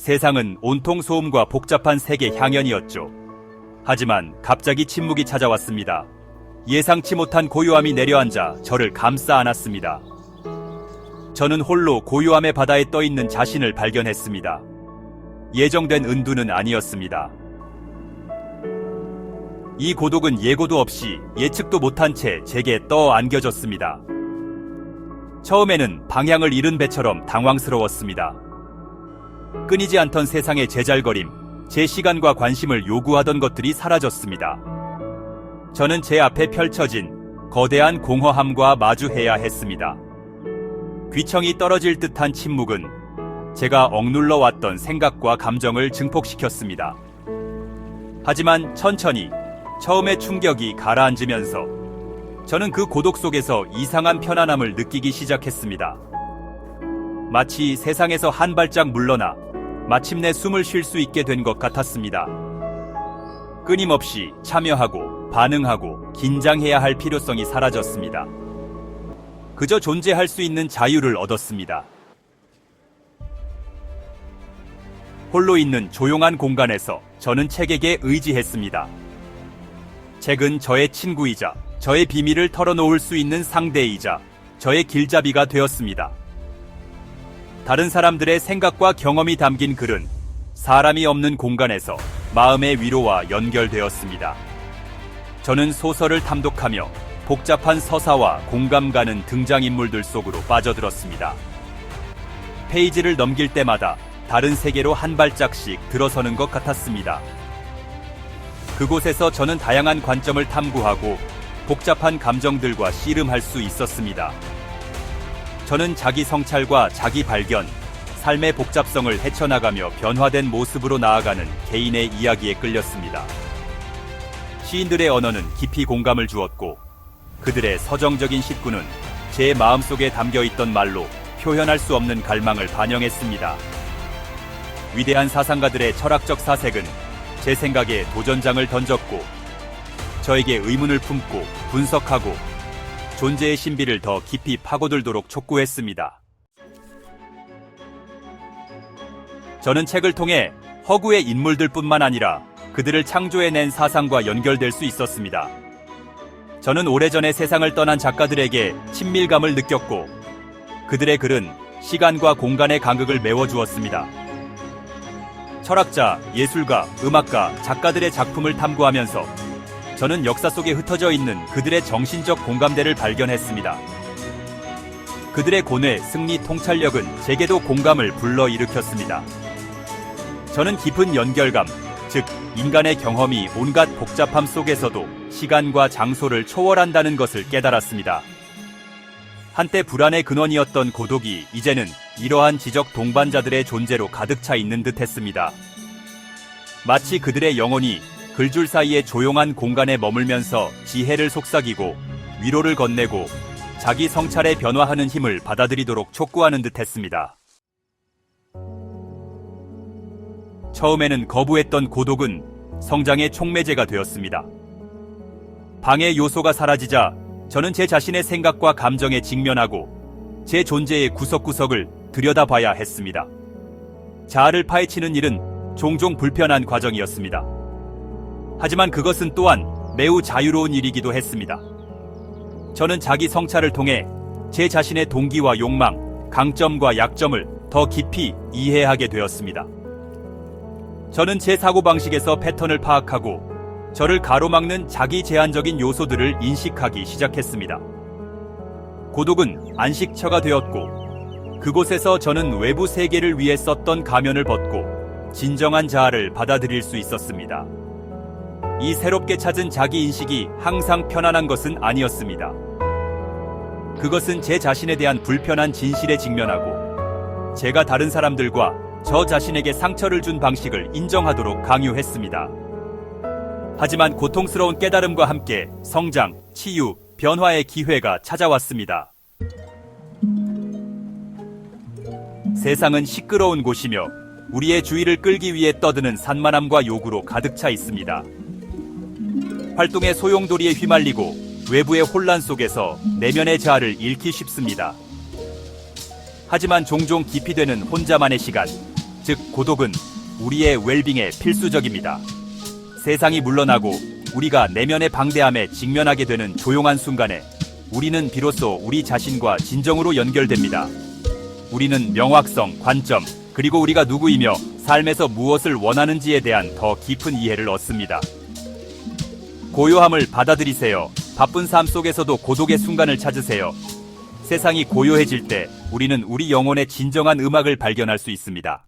세상은 온통 소음과 복잡한 세계 향연이었죠. 하지만 갑자기 침묵이 찾아왔습니다. 예상치 못한 고요함이 내려앉아 저를 감싸 안았습니다. 저는 홀로 고요함의 바다에 떠있는 자신을 발견했습니다. 예정된 은두는 아니었습니다. 이 고독은 예고도 없이 예측도 못한 채 제게 떠안겨졌습니다. 처음에는 방향을 잃은 배처럼 당황스러웠습니다. 끊이지 않던 세상의 제잘거림, 제 시간과 관심을 요구하던 것들이 사라졌습니다. 저는 제 앞에 펼쳐진 거대한 공허함과 마주해야 했습니다. 귀청이 떨어질 듯한 침묵은 제가 억눌러 왔던 생각과 감정을 증폭시켰습니다. 하지만 천천히 처음의 충격이 가라앉으면서 저는 그 고독 속에서 이상한 편안함을 느끼기 시작했습니다. 마치 세상에서 한 발짝 물러나 마침내 숨을 쉴 수 있게 된 것 같았습니다. 끊임없이 참여하고 반응하고 긴장해야 할 필요성이 사라졌습니다. 그저 존재할 수 있는 자유를 얻었습니다. 홀로 있는 조용한 공간에서 저는 책에게 의지했습니다. 책은 저의 친구이자 저의 비밀을 털어놓을 수 있는 상대이자 저의 길잡이가 되었습니다. 다른 사람들의 생각과 경험이 담긴 글은 사람이 없는 공간에서 마음의 위로와 연결되었습니다. 저는 소설을 탐독하며 복잡한 서사와 공감 가는 등장인물들 속으로 빠져들었습니다. 페이지를 넘길 때마다 다른 세계로 한 발짝씩 들어서는 것 같았습니다. 그곳에서 저는 다양한 관점을 탐구하고 복잡한 감정들과 씨름할 수 있었습니다. 저는 자기 성찰과 자기 발견, 삶의 복잡성을 헤쳐나가며 변화된 모습으로 나아가는 개인의 이야기에 끌렸습니다. 시인들의 언어는 깊이 공감을 주었고 그들의 서정적인 시구는 제 마음속에 담겨있던 말로 표현할 수 없는 갈망을 반영했습니다. 위대한 사상가들의 철학적 사색은 제 생각에 도전장을 던졌고 저에게 의문을 품고 분석하고 존재의 신비를 더 깊이 파고들도록 촉구했습니다. 저는 책을 통해 허구의 인물들뿐만 아니라 그들을 창조해낸 사상과 연결될 수 있었습니다. 저는 오래전에 세상을 떠난 작가들에게 친밀감을 느꼈고 그들의 글은 시간과 공간의 간극을 메워주었습니다. 철학자, 예술가, 음악가, 작가들의 작품을 탐구하면서 저는 역사 속에 흩어져 있는 그들의 정신적 공감대를 발견했습니다. 그들의 고뇌, 승리, 통찰력은 제게도 공감을 불러일으켰습니다. 저는 깊은 연결감, 즉 인간의 경험이 온갖 복잡함 속에서도 시간과 장소를 초월한다는 것을 깨달았습니다. 한때 불안의 근원이었던 고독이 이제는 이러한 지적 동반자들의 존재로 가득 차 있는 듯했습니다. 마치 그들의 영혼이 글줄 사이의 조용한 공간에 머물면서 지혜를 속삭이고 위로를 건네고 자기 성찰에 변화하는 힘을 받아들이도록 촉구하는 듯했습니다. 처음에는 거부했던 고독은 성장의 촉매제가 되었습니다. 방해 요소가 사라지자 저는 제 자신의 생각과 감정에 직면하고 제 존재의 구석구석을 들여다봐야 했습니다. 자아를 파헤치는 일은 종종 불편한 과정이었습니다. 하지만 그것은 또한 매우 자유로운 일이기도 했습니다. 저는 자기 성찰을 통해 제 자신의 동기와 욕망, 강점과 약점을 더 깊이 이해하게 되었습니다. 저는 제 사고방식에서 패턴을 파악하고 저를 가로막는 자기 제한적인 요소들을 인식하기 시작했습니다. 고독은 안식처가 되었고 그곳에서 저는 외부 세계를 위해 썼던 가면을 벗고 진정한 자아를 받아들일 수 있었습니다. 이 새롭게 찾은 자기 인식이 항상 편안한 것은 아니었습니다. 그것은 제 자신에 대한 불편한 진실에 직면하고 제가 다른 사람들과 저 자신에게 상처를 준 방식을 인정하도록 강요했습니다. 하지만 고통스러운 깨달음과 함께 성장, 치유, 변화의 기회가 찾아왔습니다. 세상은 시끄러운 곳이며 우리의 주의를 끌기 위해 떠드는 산만함과 요구로 가득 차 있습니다. 활동의 소용돌이에 휘말리고 외부의 혼란 속에서 내면의 자아를 잃기 쉽습니다. 하지만 종종 깊이 되는 혼자만의 시간, 즉 고독은 우리의 웰빙에 필수적입니다. 세상이 물러나고 우리가 내면의 방대함에 직면하게 되는 조용한 순간에 우리는 비로소 우리 자신과 진정으로 연결됩니다. 우리는 명확성, 관점, 그리고 우리가 누구이며 삶에서 무엇을 원하는지에 대한 더 깊은 이해를 얻습니다. 고요함을 받아들이세요. 바쁜 삶 속에서도 고독의 순간을 찾으세요. 세상이 고요해질 때 우리는 우리 영혼의 진정한 음악을 발견할 수 있습니다.